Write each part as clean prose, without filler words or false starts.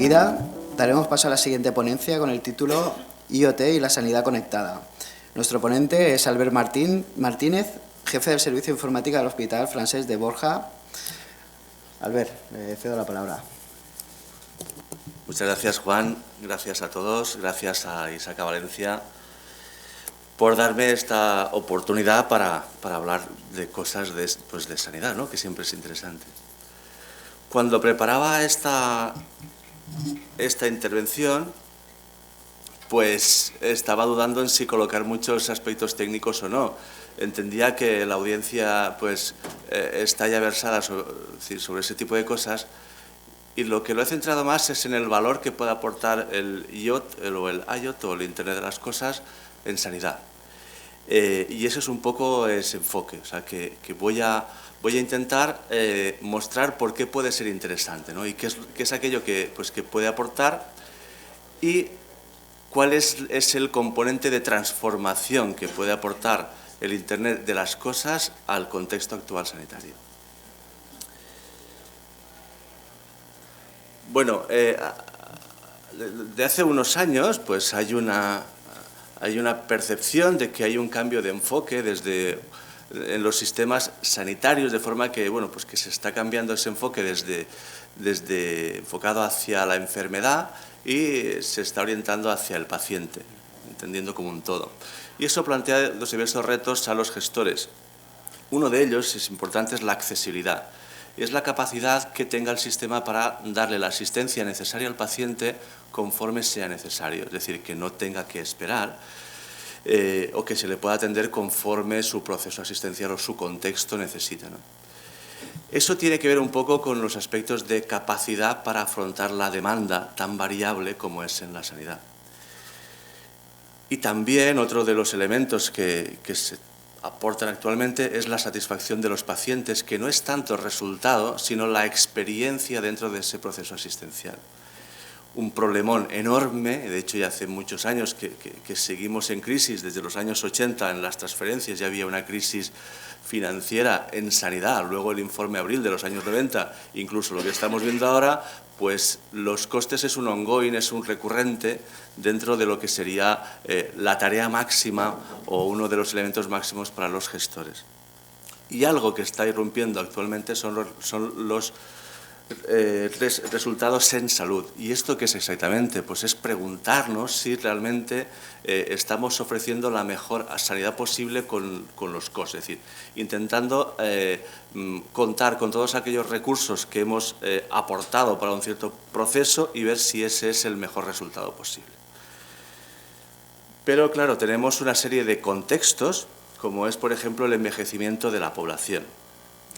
Enseguida daremos paso a la siguiente ponencia con el título IoT y la sanidad conectada. Nuestro ponente es Albert Martínez, jefe del Servicio de Informática del Hospital Francés de Borja. Albert, le cedo la palabra. Muchas gracias, Juan. Gracias a todos. Gracias a Isaac Valencia por darme esta oportunidad para hablar de cosas de sanidad, ¿no? Que siempre es interesante. Cuando preparaba esta intervención, pues estaba dudando en si colocar muchos aspectos técnicos o no. Entendía que la audiencia pues está ya versada sobre ese tipo de cosas, y lo que lo he centrado más es en el valor que puede aportar el IoT o el IoT o el Internet de las Cosas en sanidad. Y ese es un poco ese enfoque, o sea, que voy a intentar mostrar por qué puede ser interesante, ¿no? Y qué es aquello que puede aportar y cuál es el componente de transformación que puede aportar el Internet de las Cosas al contexto actual sanitario. Bueno, de hace unos años pues hay una percepción de que hay un cambio de enfoque en los sistemas sanitarios, de forma que, bueno, pues que se está cambiando ese enfoque desde enfocado hacia la enfermedad y se está orientando hacia el paciente, entendiendo como un todo. Y eso plantea los diversos retos a los gestores. Uno de ellos, es importante, es la accesibilidad. Es la capacidad que tenga el sistema para darle la asistencia necesaria al paciente conforme sea necesario, es decir, que no tenga que esperar o que se le pueda atender conforme su proceso asistencial o su contexto necesita, ¿no? Eso tiene que ver un poco con los aspectos de capacidad para afrontar la demanda tan variable como es en la sanidad. Y también otro de los elementos que se aportan actualmente es la satisfacción de los pacientes, que no es tanto el resultado, sino la experiencia dentro de ese proceso asistencial. Un problemón enorme, de hecho ya hace muchos años que seguimos en crisis, desde los años 80 en las transferencias ya había una crisis financiera en sanidad, luego el informe Abril de los años 90, incluso lo que estamos viendo ahora, pues los costes es un ongoing, es un recurrente dentro de lo que sería la tarea máxima o uno de los elementos máximos para los gestores. Y algo que está irrumpiendo actualmente son los resultados en salud. ¿Y esto qué es exactamente? Pues es preguntarnos si realmente estamos ofreciendo la mejor sanidad posible con los costes, es decir, intentando contar con todos aquellos recursos que hemos aportado para un cierto proceso y ver si ese es el mejor resultado posible. Pero claro, tenemos una serie de contextos, como es, por ejemplo, el envejecimiento de la población.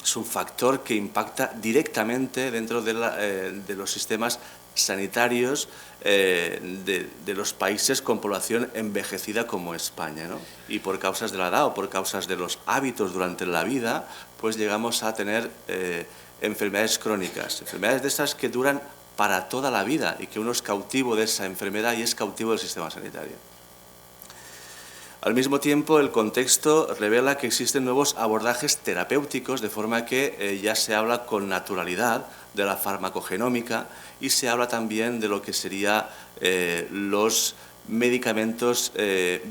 Es un factor que impacta directamente dentro de los sistemas sanitarios de los países con población envejecida como España, ¿no? Y por causas de la edad o por causas de los hábitos durante la vida, pues llegamos a tener enfermedades crónicas, enfermedades de esas que duran para toda la vida y que uno es cautivo de esa enfermedad y es cautivo del sistema sanitario. Al mismo tiempo, el contexto revela que existen nuevos abordajes terapéuticos, de forma que ya se habla con naturalidad de la farmacogenómica y se habla también de lo que serían los medicamentos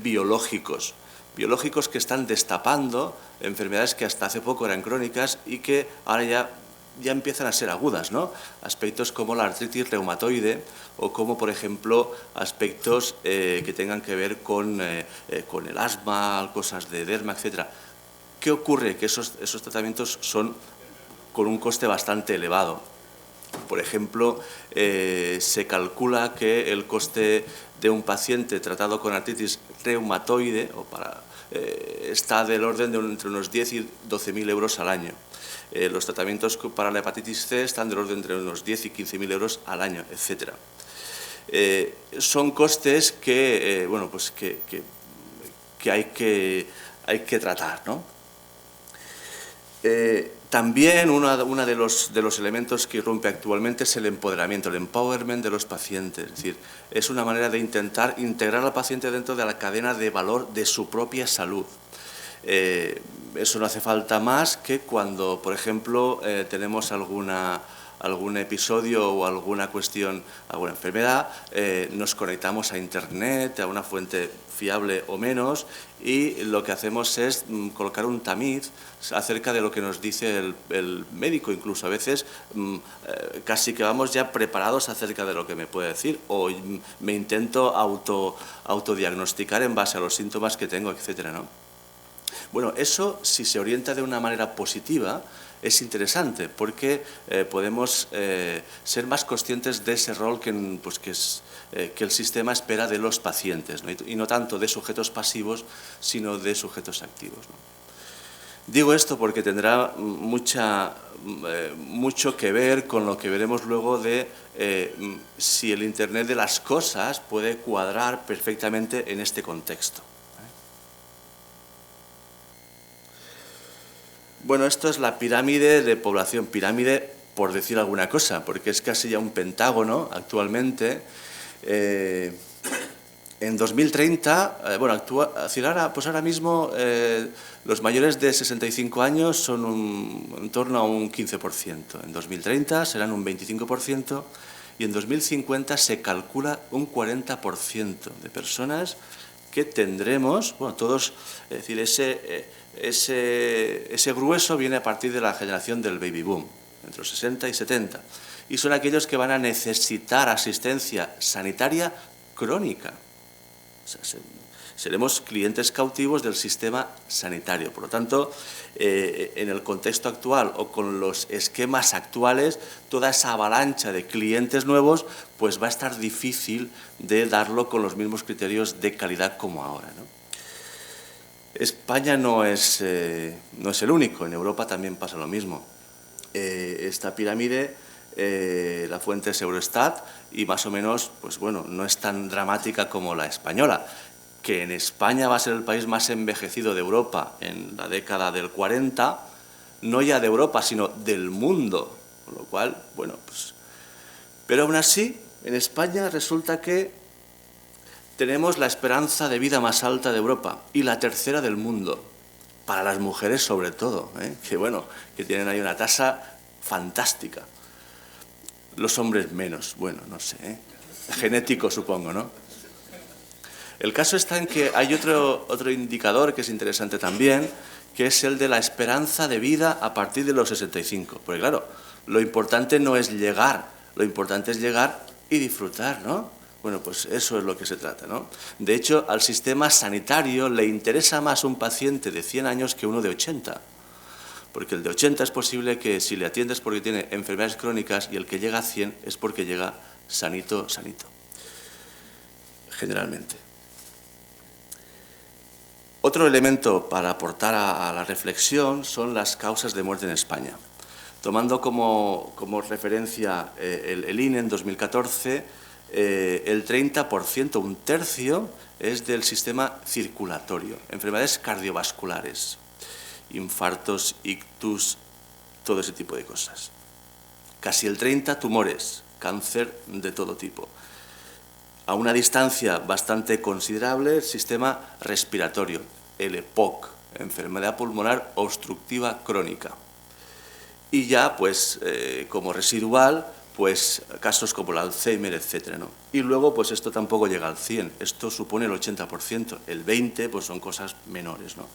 biológicos que están destapando enfermedades que hasta hace poco eran crónicas y que ahora ya empiezan a ser agudas, ¿no? Aspectos como la artritis reumatoide o como, por ejemplo, aspectos que tengan que ver con el asma, cosas de derma, etc. ¿Qué ocurre? Que esos tratamientos son con un coste bastante elevado. Por ejemplo, se calcula que el coste de un paciente tratado con artritis reumatoide está del orden de entre unos 10 y 12.000 euros al año. Los tratamientos para la hepatitis C están del orden entre unos 10 y 15.000 euros al año, etc. Son costes que, bueno, pues que hay que tratar, ¿no? También uno de los elementos que irrumpe actualmente es el empoderamiento, el empowerment de los pacientes. Es decir, es una manera de intentar integrar al paciente dentro de la cadena de valor de su propia salud. Eso no hace falta más que cuando, por ejemplo, tenemos alguna algún episodio o alguna cuestión, alguna enfermedad, nos conectamos a Internet, a una fuente fiable o menos, y lo que hacemos es colocar un tamiz acerca de lo que nos dice el médico. Incluso a veces casi que vamos ya preparados acerca de lo que me puede decir, o me intento autodiagnosticar en base a los síntomas que tengo, etcétera, ¿no? Bueno, eso, si se orienta de una manera positiva, es interesante, porque podemos ser más conscientes de ese rol que el sistema espera de los pacientes, ¿no? Y no tanto de sujetos pasivos, sino de sujetos activos, ¿no? Digo esto porque tendrá mucho que ver con lo que veremos luego de si el Internet de las cosas puede cuadrar perfectamente en este contexto. Bueno, esto es la pirámide de población, pirámide por decir alguna cosa, porque es casi ya un pentágono actualmente. En 2030, ahora mismo los mayores de 65 años son en torno a un 15%. En 2030 serán un 25% y en 2050 se calcula un 40% de personas que tendremos, bueno, todos, es decir, ese grueso viene a partir de la generación del baby boom, entre los 60 y 70, y son aquellos que van a necesitar asistencia sanitaria crónica. O sea, seremos clientes cautivos del sistema sanitario. Por lo tanto, en el contexto actual o con los esquemas actuales, toda esa avalancha de clientes nuevos, pues va a estar difícil de darlo con los mismos criterios de calidad como ahora, ¿no? España no es el único, en Europa también pasa lo mismo. Esta pirámide, la fuente es Eurostat y más o menos, pues bueno, no es tan dramática como la española, que en España va a ser el país más envejecido de Europa en la década del 40, no ya de Europa, sino del mundo, con lo cual, bueno, pues... Pero aún así, en España resulta que tenemos la esperanza de vida más alta de Europa y la tercera del mundo, para las mujeres sobre todo, que bueno, que tienen ahí una tasa fantástica. Los hombres menos, bueno, no sé, genético supongo, ¿no? El caso está en que hay otro indicador que es interesante también, que es el de la esperanza de vida a partir de los 65. Porque claro, lo importante no es llegar, lo importante es llegar y disfrutar, ¿no? Bueno, pues eso es lo que se trata, ¿no? De hecho, al sistema sanitario le interesa más un paciente de 100 años que uno de 80. Porque el de 80 es posible que si le atiendes porque tiene enfermedades crónicas y el que llega a 100 es porque llega sanito, generalmente. Otro elemento para aportar a la reflexión son las causas de muerte en España. Tomando como referencia el INE en 2014, el 30%, un tercio, es del sistema circulatorio, enfermedades cardiovasculares, infartos, ictus, todo ese tipo de cosas. Casi el 30% tumores, cáncer de todo tipo. A una distancia bastante considerable, el sistema respiratorio, el EPOC, enfermedad pulmonar obstructiva crónica. Y ya, pues, como residual, pues, casos como el Alzheimer, etcétera, ¿no? Y luego, pues, esto tampoco llega al 100%, esto supone el 80%, el 20%, pues, son cosas menores, ¿no?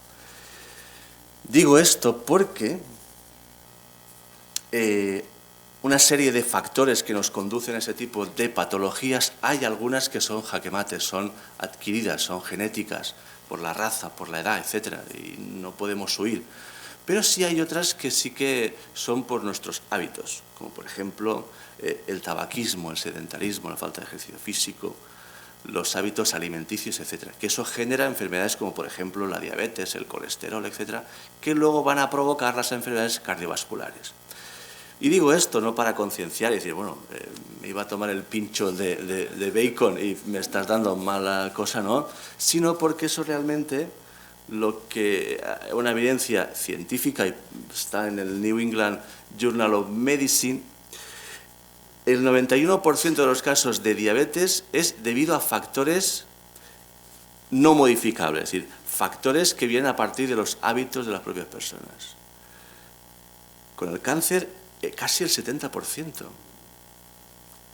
Digo esto porque una serie de factores que nos conducen a ese tipo de patologías, hay algunas que son jaque mate, son adquiridas, son genéticas, por la raza, por la edad, etcétera, y no podemos huir. Pero sí hay otras que sí que son por nuestros hábitos, como por ejemplo el tabaquismo, el sedentarismo, la falta de ejercicio físico, los hábitos alimenticios, etcétera, que eso genera enfermedades como por ejemplo la diabetes, el colesterol, etcétera, que luego van a provocar las enfermedades cardiovasculares. Y digo esto no para concienciar y decir, bueno, me iba a tomar el pincho de bacon y me estás dando mala cosa, ¿no? Sino porque eso realmente, lo que una evidencia científica, y está en el New England Journal of Medicine, el 91% de los casos de diabetes es debido a factores no modificables, es decir, factores que vienen a partir de los hábitos de las propias personas. Con el cáncer, casi el 70%.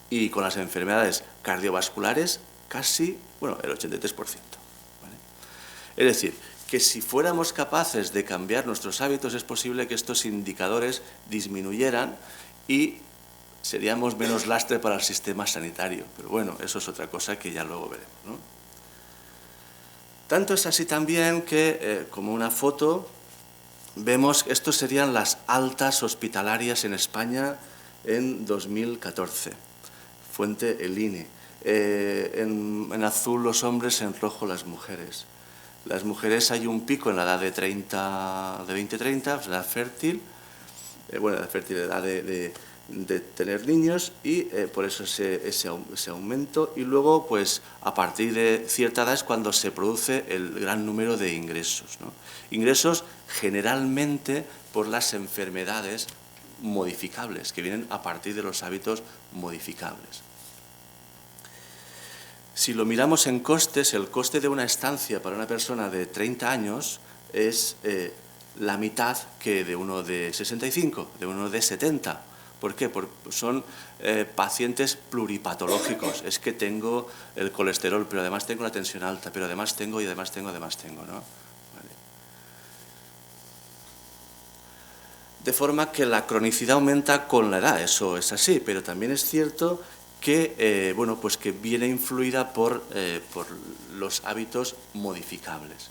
Y con las enfermedades cardiovasculares, casi, bueno, el 83%. ¿Vale? Es decir, que si fuéramos capaces de cambiar nuestros hábitos, es posible que estos indicadores disminuyeran y seríamos menos lastre para el sistema sanitario. Pero bueno, eso es otra cosa que ya luego veremos, ¿no? Tanto es así también que, como una foto, vemos que estos serían las altas hospitalarias en España en 2014. Fuente el INE. En azul los hombres, en rojo las mujeres. Las mujeres hay un pico en la edad de 20-30, pues la edad fértil, la fertilidad de tener niños y por eso ese aumento. Y luego, pues a partir de cierta edad es cuando se produce el gran número de ingresos, ¿no? Ingresos generalmente por las enfermedades modificables, que vienen a partir de los hábitos modificables. Si lo miramos en costes, el coste de una estancia para una persona de 30 años es la mitad que de uno de 65, de uno de 70. ¿Por qué? Porque son pacientes pluripatológicos. Es que tengo el colesterol, pero además tengo la tensión alta, pero además tengo, ¿no? Vale. De forma que la cronicidad aumenta con la edad, eso es así, pero también es cierto que, pues que viene influida por los hábitos modificables.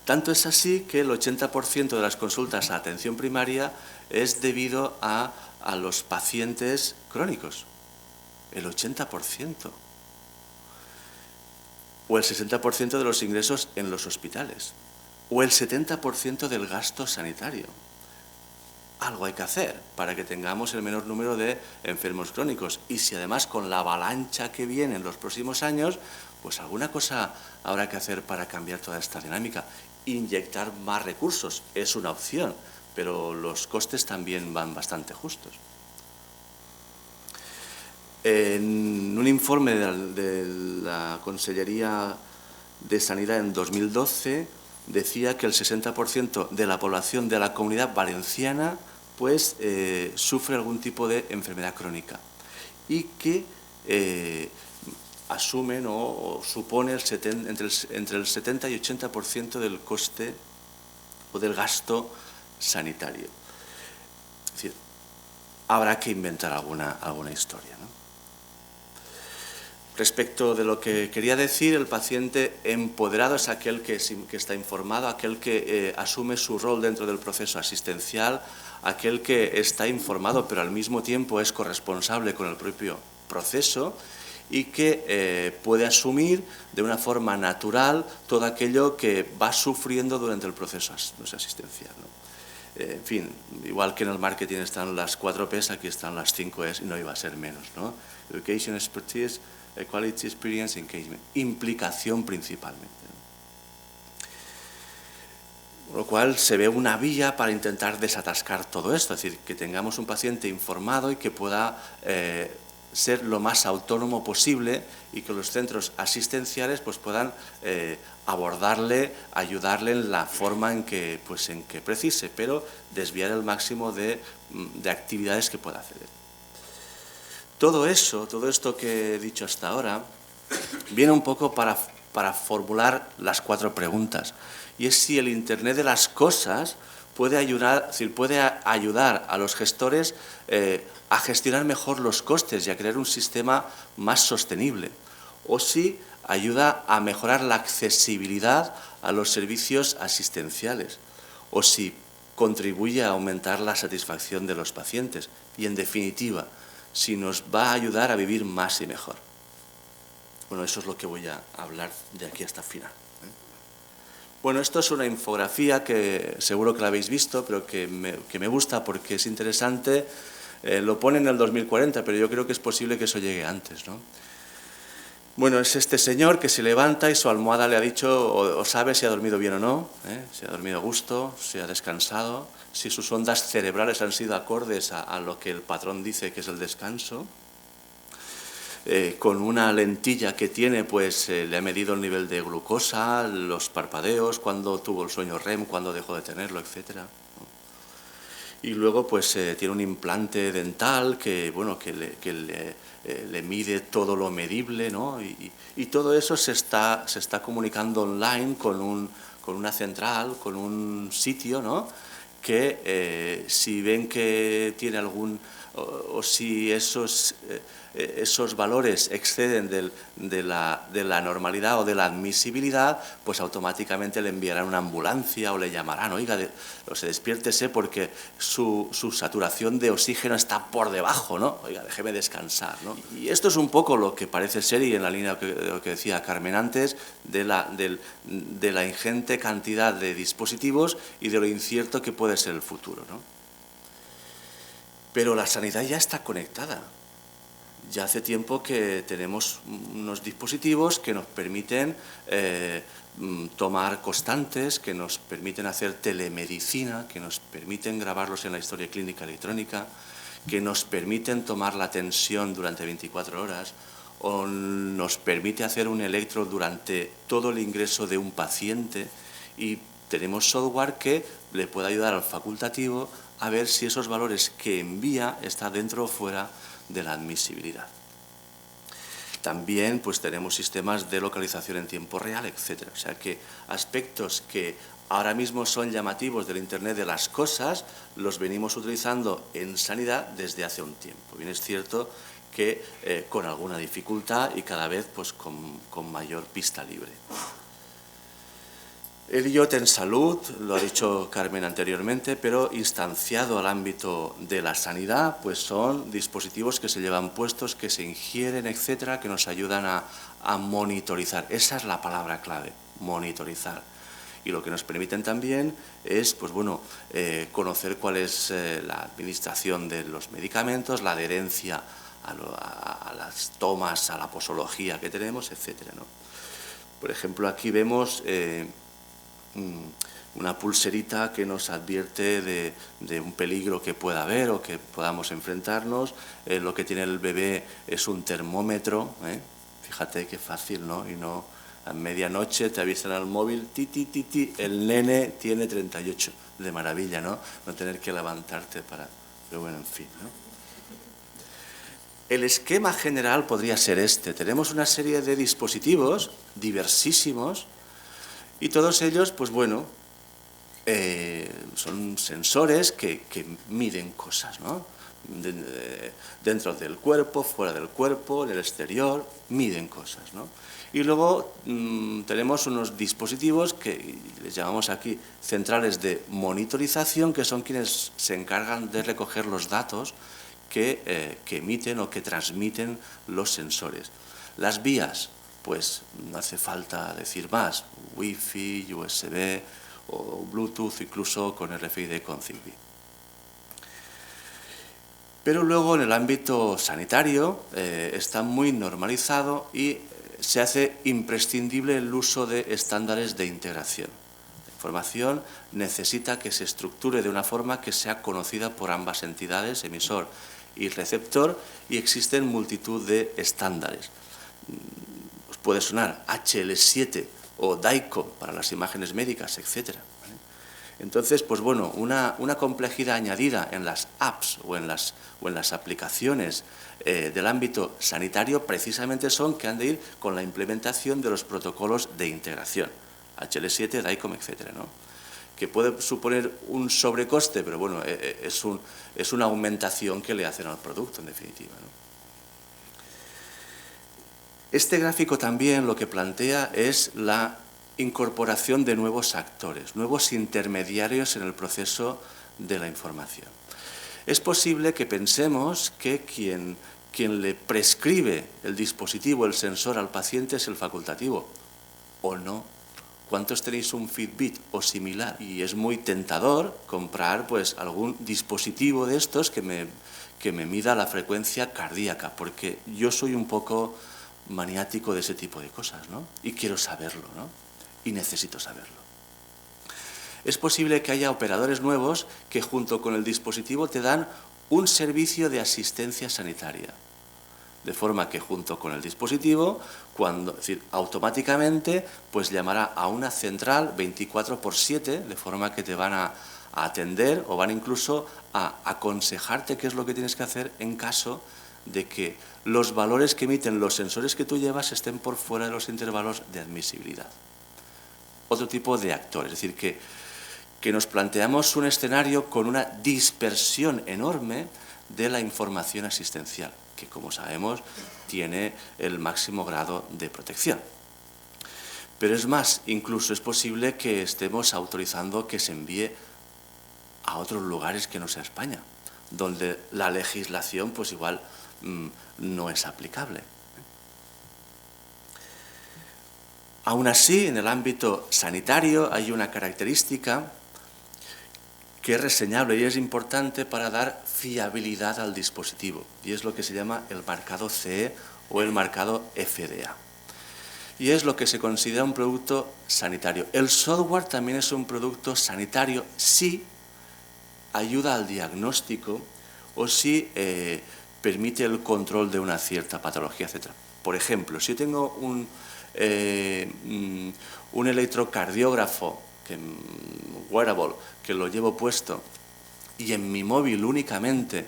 Tanto es así que el 80% de las consultas a atención primaria es debido a los pacientes crónicos, el 80%, o el 60% de los ingresos en los hospitales, o el 70% del gasto sanitario. Algo hay que hacer para que tengamos el menor número de enfermos crónicos. Y si además con la avalancha que viene en los próximos años, pues alguna cosa habrá que hacer para cambiar toda esta dinámica. Inyectar más recursos es una opción, pero los costes también van bastante justos. En un informe de la Consellería de Sanidad en 2012 decía que el 60% de la población de la Comunidad Valenciana pues sufre algún tipo de enfermedad crónica y que asumen o supone entre el 70 y 80% del coste o del gasto sanitario. Es decir, habrá que inventar alguna historia, ¿no? Respecto de lo que quería decir, el paciente empoderado es aquel que está informado, aquel que asume su rol dentro del proceso asistencial, aquel que está informado pero al mismo tiempo es corresponsable con el propio proceso y que puede asumir de una forma natural todo aquello que va sufriendo durante el proceso asistencial, ¿no? En fin, igual que en el marketing están las 4 P's, aquí están las 5 E's y no iba a ser menos, ¿no? Education, Expertise, Quality, Experience, Engagement. Implicación principalmente, ¿no? Con lo cual se ve una vía para intentar desatascar todo esto, es decir, que tengamos un paciente informado y que pueda ser lo más autónomo posible y que los centros asistenciales pues puedan abordarle, ayudarle en la forma en que precise, pero desviar el máximo de actividades que pueda hacer. Todo esto que he dicho hasta ahora, viene un poco para formular las 4 preguntas. Y es si el Internet de las cosas puede ayudar a los gestores a gestionar mejor los costes y a crear un sistema más sostenible. O si ayuda a mejorar la accesibilidad a los servicios asistenciales. O si contribuye a aumentar la satisfacción de los pacientes. Y, en definitiva, si nos va a ayudar a vivir más y mejor. Bueno, eso es lo que voy a hablar de aquí hasta el final. Bueno, esto es una infografía que seguro que la habéis visto, pero que me gusta porque es interesante. Lo pone en el 2040, pero yo creo que es posible que eso llegue antes, ¿no? Bueno, es este señor que se levanta y su almohada le ha dicho o sabe si ha dormido bien o no, si ha dormido a gusto, si ha descansado, si sus ondas cerebrales han sido acordes a lo que el patrón dice que es el descanso. Con una lentilla que tiene, pues le ha medido el nivel de glucosa, los parpadeos, cuándo tuvo el sueño REM, cuándo dejó de tenerlo, etc. Y luego pues tiene un implante dental que, bueno, que le mide todo lo medible, ¿no? Y todo eso se está comunicando online con una central, con un sitio, ¿no? Que si ven que tiene algún, o si esos valores exceden de la normalidad o de la admisibilidad, pues automáticamente le enviarán una ambulancia o le llamarán, oiga, o se despiértese porque su saturación de oxígeno está por debajo, ¿no? Oiga, déjeme descansar, ¿no? Y esto es un poco lo que parece ser, y en la línea de lo que decía Carmen antes, de la ingente cantidad de dispositivos y de lo incierto que puede ser el futuro, ¿no? Pero la sanidad ya está conectada. Ya hace tiempo que tenemos unos dispositivos que nos permiten tomar constantes, que nos permiten hacer telemedicina, que nos permiten grabarlos en la historia clínica electrónica, que nos permiten tomar la tensión durante 24 horas o nos permite hacer un electro durante todo el ingreso de un paciente, y tenemos software que le puede ayudar al facultativo a ver si esos valores que envía están dentro o fuera de la admisibilidad. También pues tenemos sistemas de localización en tiempo real, etc. O sea que aspectos que ahora mismo son llamativos del Internet de las cosas, los venimos utilizando en sanidad desde hace un tiempo. Bien es cierto que con alguna dificultad y cada vez pues con mayor pista libre. El IoT en salud, lo ha dicho Carmen anteriormente, pero instanciado al ámbito de la sanidad, pues son dispositivos que se llevan puestos, que se ingieren, etcétera, que nos ayudan a monitorizar. Esa es la palabra clave, monitorizar. Y lo que nos permiten también es, pues bueno, conocer cuál es la administración de los medicamentos, la adherencia a las tomas, a la posología que tenemos, etcétera, ¿no? Por ejemplo, aquí vemos una pulserita que nos advierte de un peligro que pueda haber o que podamos enfrentarnos. Lo que tiene el bebé es un termómetro, fíjate qué fácil, ¿no? Y no a medianoche te avisan al móvil, ti, ti, ti, ti, el nene tiene 38, de maravilla, ¿no? No tener que levantarte para... Pero bueno, en fin, ¿no? El esquema general podría ser este. Tenemos una serie de dispositivos diversísimos, y todos ellos, pues bueno, son sensores que miden cosas, ¿no? Dentro del cuerpo, fuera del cuerpo, en el exterior, miden cosas, ¿no? Y luego tenemos unos dispositivos que les llamamos aquí centrales de monitorización, que son quienes se encargan de recoger los datos que emiten o que transmiten los sensores. Las vías, pues no hace falta decir más, Wi-Fi, USB o Bluetooth, incluso con RFID, con Zigbee. Pero luego en el ámbito sanitario está muy normalizado y se hace imprescindible el uso de estándares de integración. La información necesita que se estructure de una forma que sea conocida por ambas entidades, emisor y receptor, y existen multitud de estándares. Puede sonar HL7 o DICOM para las imágenes médicas, etc. Entonces, pues bueno, una complejidad añadida en las apps o en las aplicaciones del ámbito sanitario precisamente son que han de ir con la implementación de los protocolos de integración, HL7, DICOM, etc., ¿no? Que puede suponer un sobrecoste, pero bueno, es una aumentación que le hacen al producto, en definitiva, ¿no? Este gráfico también lo que plantea es la incorporación de nuevos actores, nuevos intermediarios en el proceso de la información. Es posible que pensemos que quien le prescribe el dispositivo, el sensor al paciente es el facultativo, o no. ¿Cuántos tenéis un Fitbit o similar? Y es muy tentador comprar pues algún dispositivo de estos que me mida la frecuencia cardíaca, porque yo soy un poco maniático de ese tipo de cosas, ¿no? Y quiero saberlo, ¿no? Y necesito saberlo. Es posible que haya operadores nuevos que junto con el dispositivo te dan un servicio de asistencia sanitaria, de forma que junto con el dispositivo, es decir, automáticamente, pues llamará a una central 24/7, de forma que te van a a atender o van incluso a aconsejarte qué es lo que tienes que hacer en caso de que los valores que emiten los sensores que tú llevas estén por fuera de los intervalos de admisibilidad. Otro tipo de actores, es decir, que nos planteamos un escenario con una dispersión enorme de la información asistencial, que como sabemos tiene el máximo grado de protección. Pero es más, incluso es posible que estemos autorizando que se envíe a otros lugares que no sea España, donde la legislación pues igual no es aplicable. Aún así, en el ámbito sanitario hay una característica que es reseñable y es importante para dar fiabilidad al dispositivo, y es lo que se llama el marcado CE o el marcado FDA. Y es lo que se considera un producto sanitario. El software también es un producto sanitario si ayuda al diagnóstico o si permite el control de una cierta patología, etc. Por ejemplo, si yo tengo un electrocardiógrafo, wearable, que lo llevo puesto y en mi móvil únicamente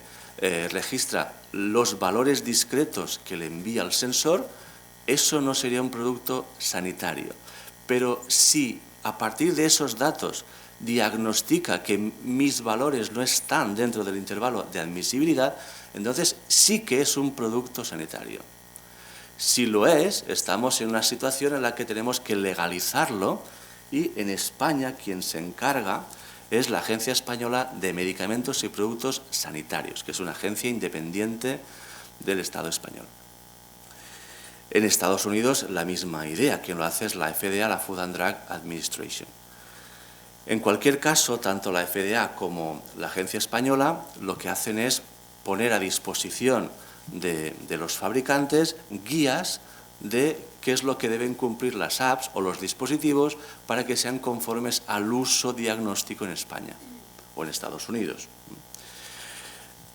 registra los valores discretos que le envía el sensor, eso no sería un producto sanitario. Pero si a partir de esos datos diagnostica que mis valores no están dentro del intervalo de admisibilidad, entonces sí que es un producto sanitario. Si lo es, estamos en una situación en la que tenemos que legalizarlo y en España quien se encarga es la Agencia Española de Medicamentos y Productos Sanitarios, que es una agencia independiente del Estado español. En Estados Unidos la misma idea, quien lo hace es la FDA, la Food and Drug Administration. En cualquier caso, tanto la FDA como la Agencia Española lo que hacen es poner a disposición de los fabricantes guías de qué es lo que deben cumplir las apps o los dispositivos para que sean conformes al uso diagnóstico en España o en Estados Unidos.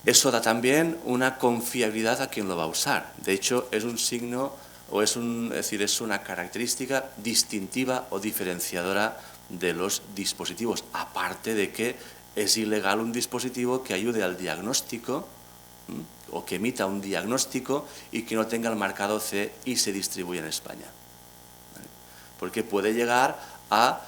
Eso da también una confiabilidad a quien lo va a usar. De hecho, es un signo o es una característica distintiva o diferenciadora de los dispositivos, aparte de que es ilegal un dispositivo que ayude al diagnóstico o que emita un diagnóstico y que no tenga el marcado C y se distribuya en España. Porque puede llegar a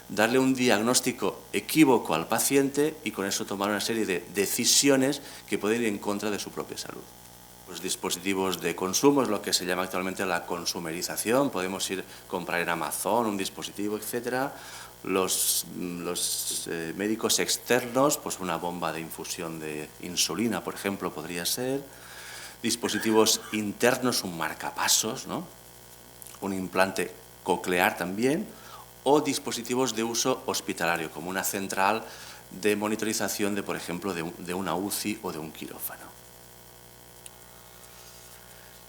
darle un diagnóstico equívoco al paciente y con eso tomar una serie de decisiones que pueden ir en contra de su propia salud. Los dispositivos de consumo es lo que se llama actualmente la consumerización. Podemos ir a comprar en Amazon un dispositivo, etcétera. Los médicos externos, pues una bomba de infusión de insulina, por ejemplo, podría ser. Dispositivos internos, un marcapasos, ¿no? Un implante coclear también, o dispositivos de uso hospitalario, como una central de monitorización de, por ejemplo, de una UCI o de un quirófano.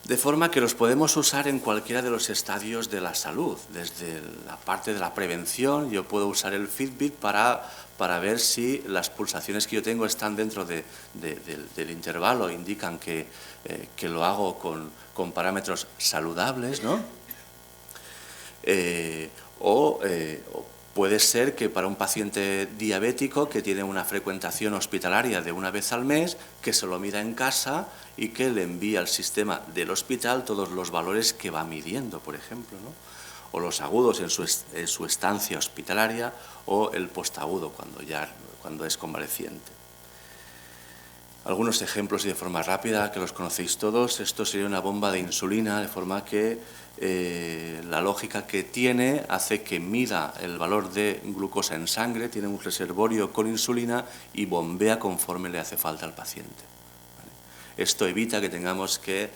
De forma que los podemos usar en cualquiera de los estadios de la salud. Desde la parte de la prevención, yo puedo usar el Fitbit para ver si las pulsaciones que yo tengo están dentro del intervalo, indican que lo hago con parámetros saludables, ¿no? O puede ser que para un paciente diabético que tiene una frecuentación hospitalaria de una vez al mes, que se lo mida en casa y que le envíe al sistema del hospital todos los valores que va midiendo, por ejemplo, ¿no? O los agudos en su estancia hospitalaria o el postagudo cuando es convaleciente. Algunos ejemplos y de forma rápida, que los conocéis todos. Esto sería una bomba de insulina, de forma que la lógica que tiene hace que mida el valor de glucosa en sangre, tiene un reservorio con insulina y bombea conforme le hace falta al paciente. ¿Vale? Esto evita que tengamos que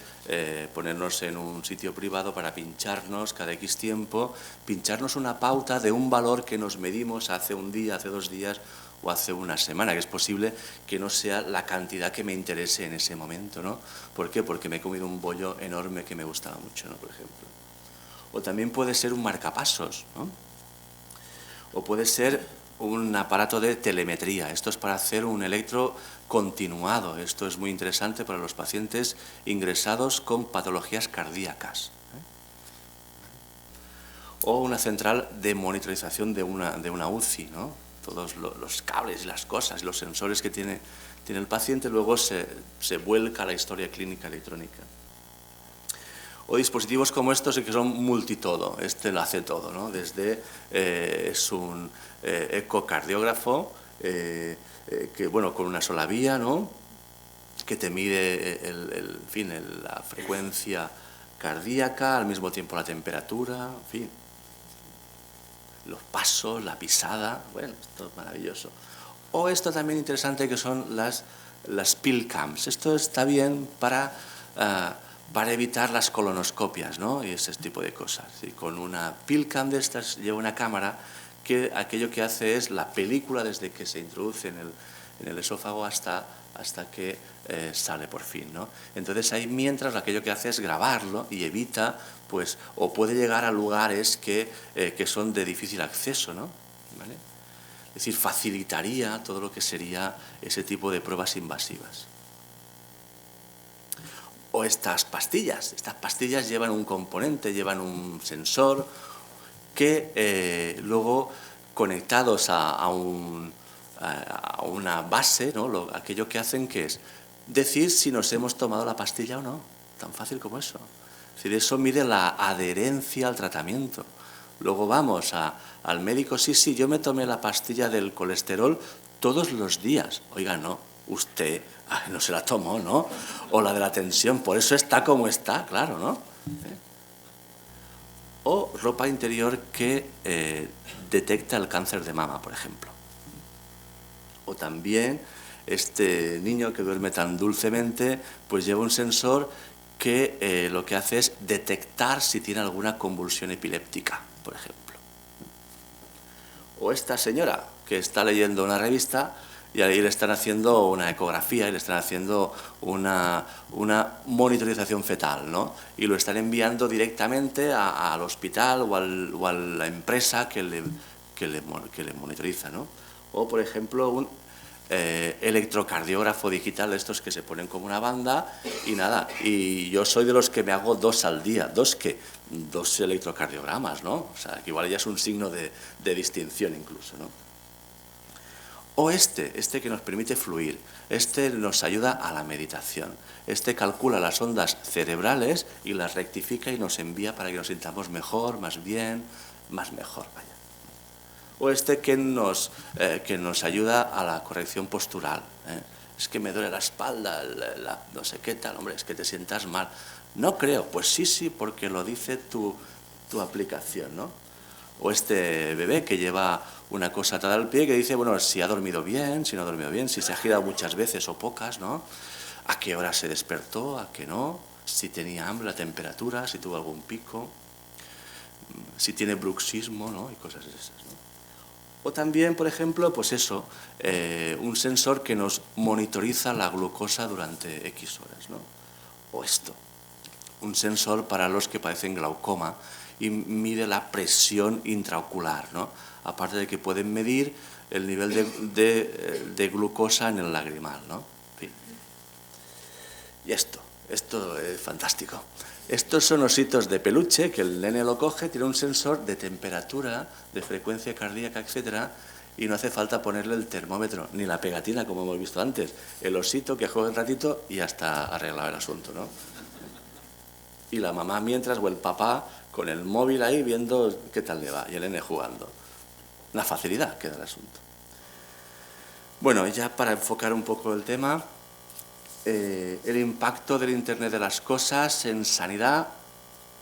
ponernos en un sitio privado para pincharnos cada X tiempo, pincharnos una pauta de un valor que nos medimos hace un día, hace 2 días o hace una semana, que es posible que no sea la cantidad que me interese en ese momento, ¿no? ¿Por qué? Porque me he comido un bollo enorme que me gustaba mucho, ¿no? Por ejemplo. O también puede ser un marcapasos, ¿no? O puede ser un aparato de telemetría. Esto es para hacer un electro continuado. Esto es muy interesante para los pacientes ingresados con patologías cardíacas. O una central de monitorización de una UCI, ¿no? todos los cables y las cosas, los sensores que tiene el paciente, luego se vuelca a la historia clínica electrónica. O dispositivos como estos que son multitodo, lo hace todo, ¿no? Desde es un ecocardiógrafo que, bueno, con una sola vía, ¿no? Que te mide la frecuencia cardíaca, al mismo tiempo la temperatura, en fin, los pasos, la pisada, bueno, esto es maravilloso. O esto también interesante que son las pill cams. Esto está bien para evitar las colonoscopias, ¿no? Y ese tipo de cosas. Y con una pill cam de estas lleva una cámara que aquello que hace es la película desde que se introduce en el esófago hasta que sale por fin, ¿no? Entonces ahí mientras aquello que hace es grabarlo y evita, pues, o puede llegar a lugares que son de difícil acceso, ¿no? ¿Vale? Es decir, facilitaría todo lo que sería ese tipo de pruebas invasivas. O estas pastillas llevan un componente, llevan un sensor que luego conectados a una base, ¿no? Aquello que hacen que es decir si nos hemos tomado la pastilla o no, tan fácil como eso. Es decir, eso mide la adherencia al tratamiento. Luego vamos al médico, sí, yo me tomé la pastilla del colesterol todos los días. Oiga, no, usted no se la tomó, ¿no? O la de la tensión, por eso está como está, claro, ¿no? O ropa interior que detecta el cáncer de mama, por ejemplo. O también este niño que duerme tan dulcemente, pues lleva un sensor que lo que hace es detectar si tiene alguna convulsión epiléptica, por ejemplo. O esta señora que está leyendo una revista y ahí le están haciendo una ecografía y le están haciendo una monitorización fetal, ¿no? Y lo están enviando directamente al hospital o a la empresa que le monitoriza, ¿no? O, por ejemplo, un electrocardiógrafo digital, estos que se ponen como una banda y nada. Y yo soy de los que me hago 2 al día. ¿2 qué? 2 electrocardiogramas, ¿no? O sea, que igual ya es un signo de distinción incluso, ¿no? O este que nos permite fluir, nos ayuda a la meditación. Calcula las ondas cerebrales y las rectifica y nos envía para que nos sintamos mejor, más bien, más mejor, vaya. O que nos ayuda a la corrección postural. Es que me duele la espalda, no sé qué tal, hombre, es que te sientas mal. No creo, pues sí, porque lo dice tu aplicación, ¿no? O este bebé que lleva una cosa atada al pie que dice, bueno, si ha dormido bien, si no ha dormido bien, si se ha girado muchas veces o pocas, ¿no? A qué hora se despertó, a qué no, si tenía hambre, la temperatura, si tuvo algún pico, si tiene bruxismo, ¿no? Y cosas de esas, ¿no? O también, por ejemplo, pues eso, un sensor que nos monitoriza la glucosa durante X horas, ¿no? O esto, un sensor para los que padecen glaucoma y mide la presión intraocular, ¿no? Aparte de que pueden medir el nivel de glucosa en el lagrimal, ¿no? En fin. Y esto es fantástico. Estos son ositos de peluche que el nene lo coge, tiene un sensor de temperatura, de frecuencia cardíaca, etcétera, y no hace falta ponerle el termómetro ni la pegatina, como hemos visto antes. El osito que juega un ratito y ya está arreglado el asunto, ¿no? Y la mamá mientras, o el papá, con el móvil ahí viendo qué tal le va, y el nene jugando. Una facilidad queda el asunto. Bueno, ya para enfocar un poco el tema, el impacto del Internet de las cosas en sanidad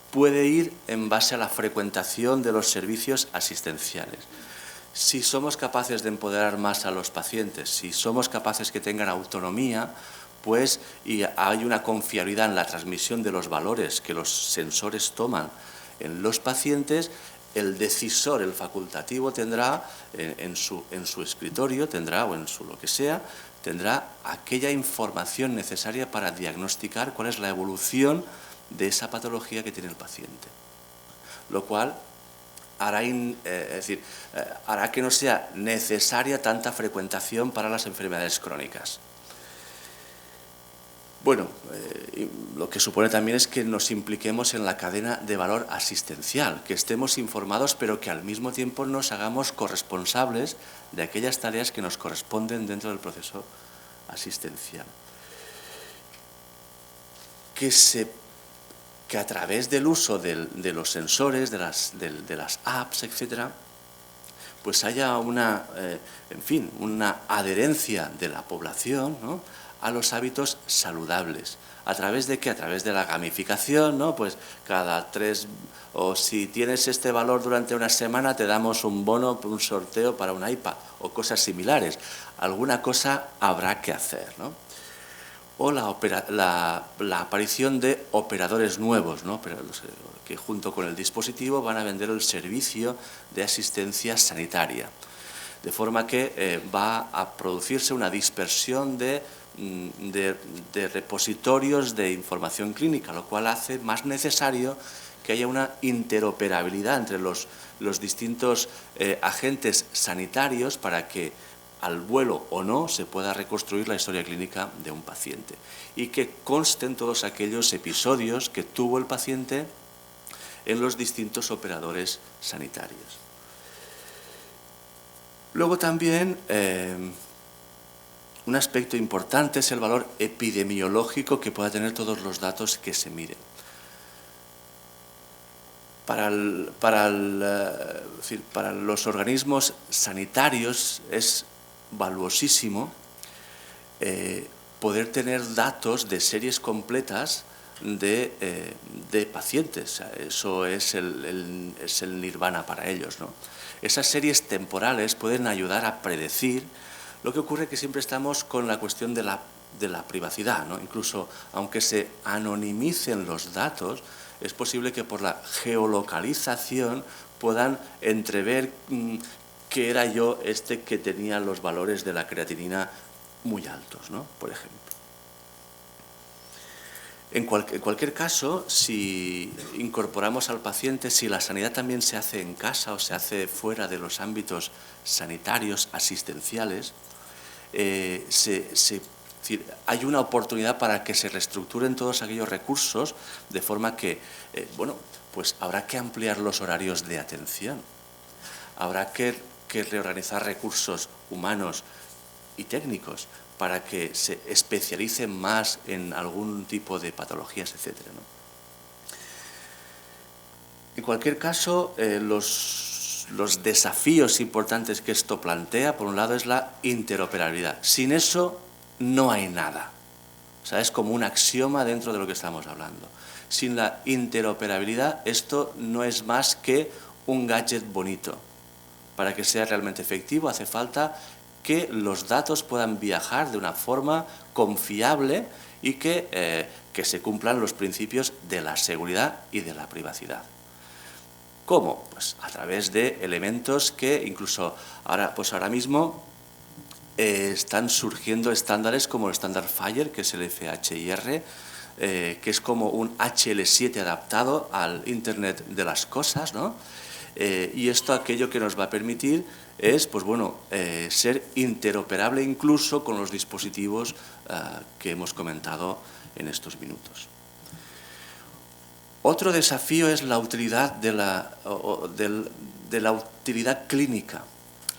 puede ir en base a la frecuentación de los servicios asistenciales. Si somos capaces de empoderar más a los pacientes, si somos capaces que tengan autonomía, pues y hay una confiabilidad en la transmisión de los valores que los sensores toman en los pacientes, el decisor, el facultativo, tendrá en su escritorio, tendrá, o en su lo que sea, tendrá aquella información necesaria para diagnosticar cuál es la evolución de esa patología que tiene el paciente. Lo cual hará que no sea necesaria tanta frecuentación para las enfermedades crónicas. Bueno, lo que supone también es que nos impliquemos en la cadena de valor asistencial, que estemos informados, pero que al mismo tiempo nos hagamos corresponsables de aquellas tareas que nos corresponden dentro del proceso asistencial. Que a través del uso de los sensores, de las apps, etcétera, pues haya una adherencia de la población, ¿no?, a los hábitos saludables. ¿A través de qué? A través de la gamificación, ¿no? Pues cada 3, o si tienes este valor durante una semana, te damos un bono, un sorteo para un iPad, o cosas similares. Alguna cosa habrá que hacer, ¿no? O la aparición de operadores nuevos, ¿no?, que junto con el dispositivo van a vender el servicio de asistencia sanitaria. De forma que va a producirse una dispersión de repositorios de información clínica, lo cual hace más necesario que haya una interoperabilidad entre los distintos agentes sanitarios para que al vuelo o no se pueda reconstruir la historia clínica de un paciente y que consten todos aquellos episodios que tuvo el paciente en los distintos operadores sanitarios. Luego también un aspecto importante es el valor epidemiológico que pueda tener todos los datos que se miren. Para los organismos sanitarios es valuosísimo poder tener datos de series completas de pacientes. Eso es el nirvana para ellos, ¿no? Esas series temporales pueden ayudar a predecir. Lo que ocurre es que siempre estamos con la cuestión de la privacidad, ¿no? Incluso aunque se anonimicen los datos, es posible que por la geolocalización puedan entrever que era yo que tenía los valores de la creatinina muy altos, ¿no?, por ejemplo. En cualquier caso, si incorporamos al paciente, si la sanidad también se hace en casa o se hace fuera de los ámbitos sanitarios, asistenciales, hay una oportunidad para que se reestructuren todos aquellos recursos, de forma que, pues habrá que ampliar los horarios de atención, habrá que reorganizar recursos humanos y técnicos para que se especialicen más en algún tipo de patologías, etcétera, ¿no? En cualquier caso, los desafíos importantes que esto plantea, por un lado, es la interoperabilidad. Sin eso no hay nada. O sea, es como un axioma dentro de lo que estamos hablando. Sin la interoperabilidad, esto no es más que un gadget bonito. Para que sea realmente efectivo, hace falta que los datos puedan viajar de una forma confiable y que se cumplan los principios de la seguridad y de la privacidad. ¿Cómo? Pues a través de elementos que incluso ahora mismo están surgiendo estándares como el estándar FHIR, que es el FHIR, que es como un HL7 adaptado al Internet de las cosas, ¿no? Y esto aquello que nos va a permitir es, ser interoperable incluso con los dispositivos que hemos comentado en estos minutos. Otro desafío es la utilidad de la utilidad clínica.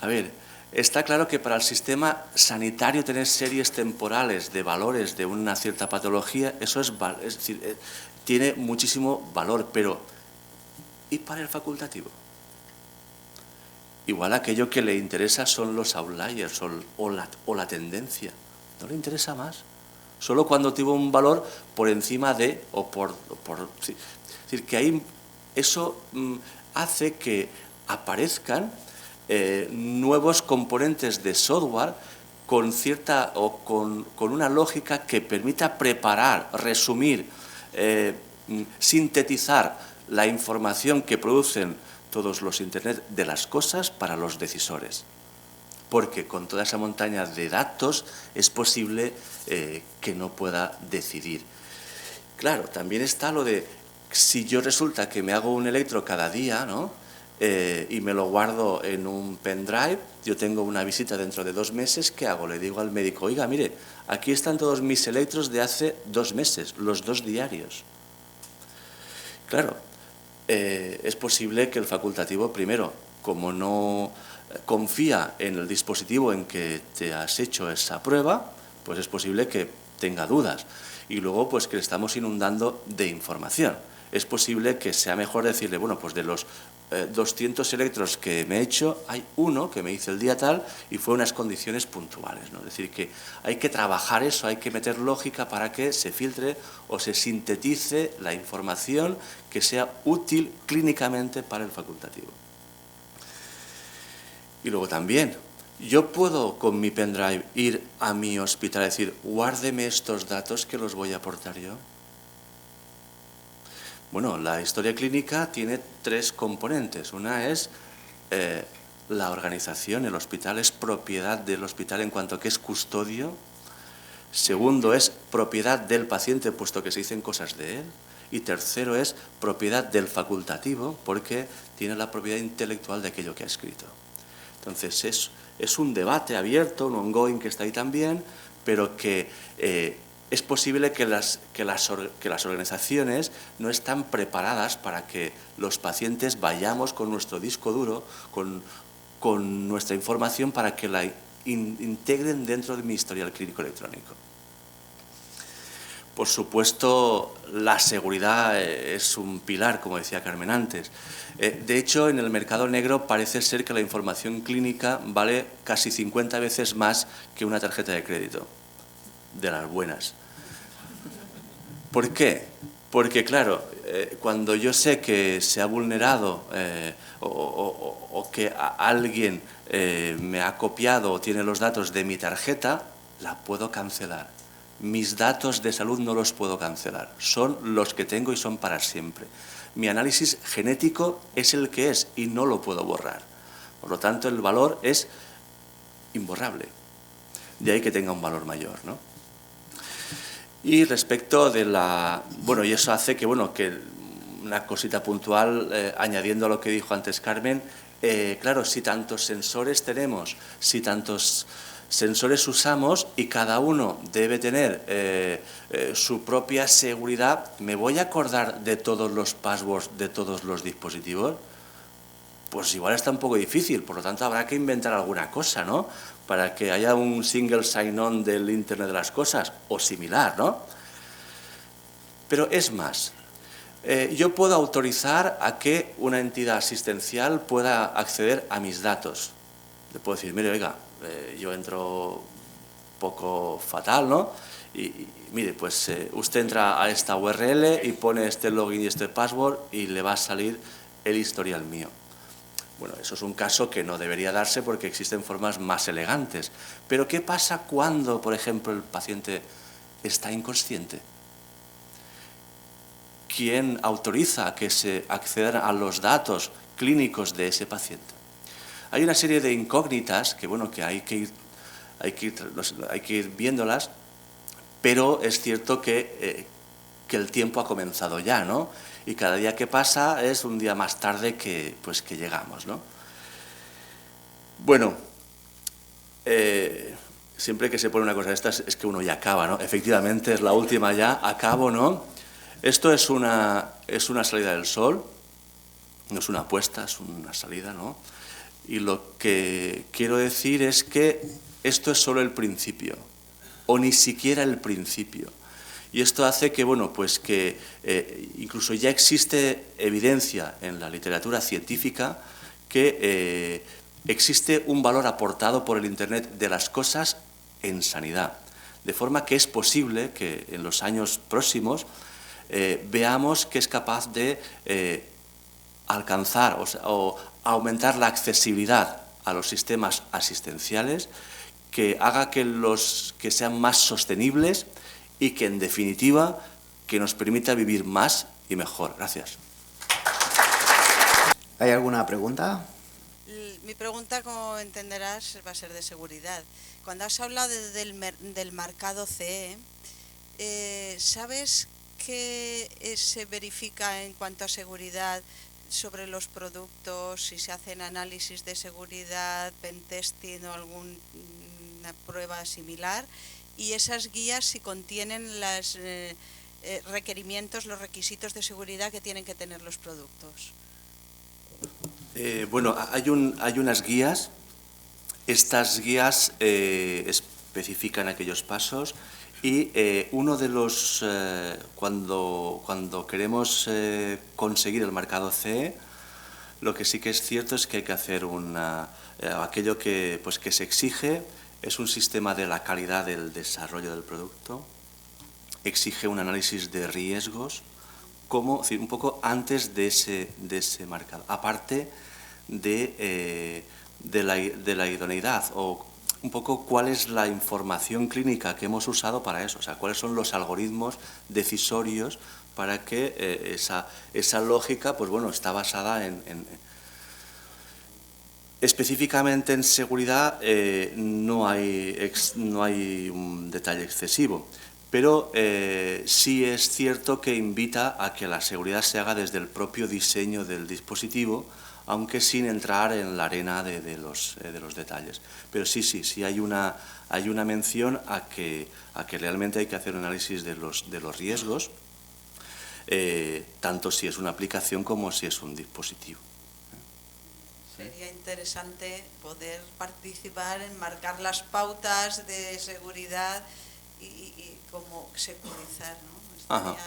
A ver, está claro que para el sistema sanitario tener series temporales de valores de una cierta patología, eso es decir, tiene muchísimo valor, pero ¿y para el facultativo? Igual aquello que le interesa son los outliers o la tendencia. ¿No le interesa más? Solo cuando tuvo un valor por encima de sí. Es decir, que ahí eso hace que aparezcan nuevos componentes de software con una lógica que permita preparar, resumir, sintetizar la información que producen todos los Internet de las cosas para los decisores. Porque con toda esa montaña de datos es posible que no pueda decidir. Claro, también está lo de, si yo resulta que me hago un electro cada día, ¿no?, y me lo guardo en un pendrive, yo tengo una visita dentro de 2 meses, ¿qué hago? Le digo al médico, oiga, mire, aquí están todos mis electros de hace 2 meses, los 2 diarios. Claro, es posible que el facultativo, primero, como no confía en el dispositivo en que te has hecho esa prueba, pues es posible que tenga dudas. Y luego, pues que le estamos inundando de información. Es posible que sea mejor decirle, bueno, pues de los 200 electros que me he hecho, hay uno que me hice el día tal y fue unas condiciones puntuales, ¿no? Es decir, que hay que trabajar eso, hay que meter lógica para que se filtre o se sintetice la información que sea útil clínicamente para el facultativo. Y luego también, yo puedo con mi pendrive ir a mi hospital y decir, guárdeme estos datos que los voy a aportar yo. Bueno, la historia clínica tiene 3 componentes. Una es la organización, el hospital es propiedad del hospital en cuanto que es custodio. Segundo es propiedad del paciente, puesto que se dicen cosas de él. Y tercero es propiedad del facultativo, porque tiene la propiedad intelectual de aquello que ha escrito. Entonces es un debate abierto, un ongoing que está ahí también, pero que es posible que las organizaciones no están preparadas para que los pacientes vayamos con nuestro disco duro, con nuestra información para que la integren dentro de mi historial clínico electrónico. Por supuesto, la seguridad es un pilar, como decía Carmen antes. De hecho, en el mercado negro parece ser que la información clínica vale casi 50 veces más que una tarjeta de crédito, de las buenas. ¿Por qué? Porque, claro, cuando yo sé que se ha vulnerado o que alguien me ha copiado o tiene los datos de mi tarjeta, la puedo cancelar. Mis datos de salud no los puedo cancelar, son los que tengo y son para siempre. Mi análisis genético es el que es y no lo puedo borrar. Por lo tanto, el valor es imborrable. De ahí que tenga un valor mayor, ¿no? Y respecto de la... Bueno, y eso hace que, bueno, que una cosita puntual, añadiendo a lo que dijo antes Carmen, claro, si tantos sensores tenemos, si tantos sensores usamos y cada uno debe tener su propia seguridad, ¿me voy a acordar de todos los passwords de todos los dispositivos? Pues igual está un poco difícil, por lo tanto habrá que inventar alguna cosa, ¿no? Para que haya un single sign-on del Internet de las cosas o similar, ¿no? Pero es más, yo puedo autorizar a que una entidad asistencial pueda acceder a mis datos. Le puedo decir, mire, oiga, yo entro poco fatal, ¿no? Y mire, pues usted entra a esta URL y pone este login y este password y le va a salir el historial mío. Bueno, eso es un caso que no debería darse porque existen formas más elegantes. Pero ¿qué pasa cuando, por ejemplo, el paciente está inconsciente? ¿Quién autoriza a que se accedan a los datos clínicos de ese paciente? Hay una serie de incógnitas que, bueno, que hay que ir viéndolas, pero es cierto que el tiempo ha comenzado ya, ¿no? Y cada día que pasa es un día más tarde que llegamos, ¿no? Bueno, siempre que se pone una cosa de estas es que uno ya acaba, ¿no? Efectivamente, es la última ya, acabo, ¿no? Esto es una salida del sol, no es una puesta, es una salida, ¿no? Y lo que quiero decir es que esto es solo el principio, o ni siquiera el principio. Y esto hace que, bueno, pues que incluso ya existe evidencia en la literatura científica que existe un valor aportado por el Internet de las cosas en sanidad. De forma que es posible que en los años próximos veamos que es capaz de alcanzar o aumentar la accesibilidad a los sistemas asistenciales, que haga que sean más sostenibles y que, en definitiva, que nos permita vivir más y mejor. Gracias. ¿Hay alguna pregunta? Mi pregunta, como entenderás, va a ser de seguridad. Cuando has hablado del marcado CE, ¿sabes qué se verifica en cuanto a seguridad sobre los productos, si se hacen análisis de seguridad, pentesting o alguna prueba similar, y esas guías si contienen los requerimientos, los requisitos de seguridad que tienen que tener los productos. Bueno, hay unas guías. Estas guías especifican aquellos pasos y uno de los cuando queremos conseguir el marcado CE, lo que sí que es cierto es que hay que hacer aquello que se exige es un sistema de la calidad del desarrollo del producto, exige un análisis de riesgos, como un poco antes de ese marcado, aparte de la idoneidad o un poco cuál es la información clínica que hemos usado para eso, o sea, cuáles son los algoritmos decisorios para que esa lógica, pues bueno, está basada específicamente en seguridad. No hay un detalle excesivo, pero sí es cierto que invita a que la seguridad se haga desde el propio diseño del dispositivo, aunque sin entrar en la arena de los detalles. Pero sí hay una mención a que realmente hay que hacer un análisis de los riesgos, tanto si es una aplicación como si es un dispositivo. Sería interesante poder participar en marcar las pautas de seguridad y cómo securizar, ¿no? Estaría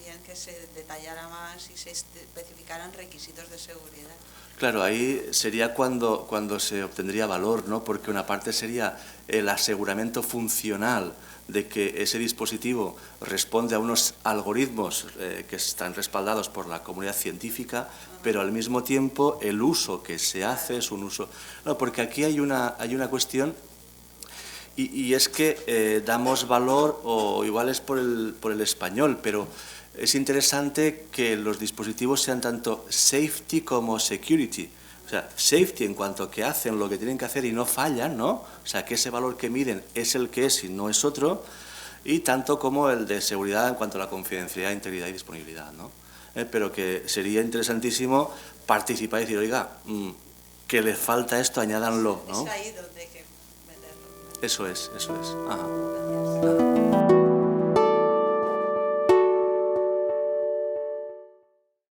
bien que se detallara más y se especificaran requisitos de seguridad. Claro, ahí sería cuando se obtendría valor, ¿no? Porque una parte sería el aseguramiento funcional de que ese dispositivo responde a unos algoritmos que están respaldados por la comunidad científica, pero al mismo tiempo el uso que se hace es un uso... No, porque aquí hay una cuestión y es que damos valor, o igual es por el español, pero es interesante que los dispositivos sean tanto safety como security. O sea, safety en cuanto a que hacen lo que tienen que hacer y no fallan, ¿no? O sea, que ese valor que miden es el que es y no es otro. Y tanto como el de seguridad en cuanto a la confidencialidad, integridad y disponibilidad, ¿no? Pero que sería interesantísimo participar y decir, oiga, que le falta esto, añádanlo, ¿no? Es ahí donde hay que meterlo. Eso es. Ajá. Gracias.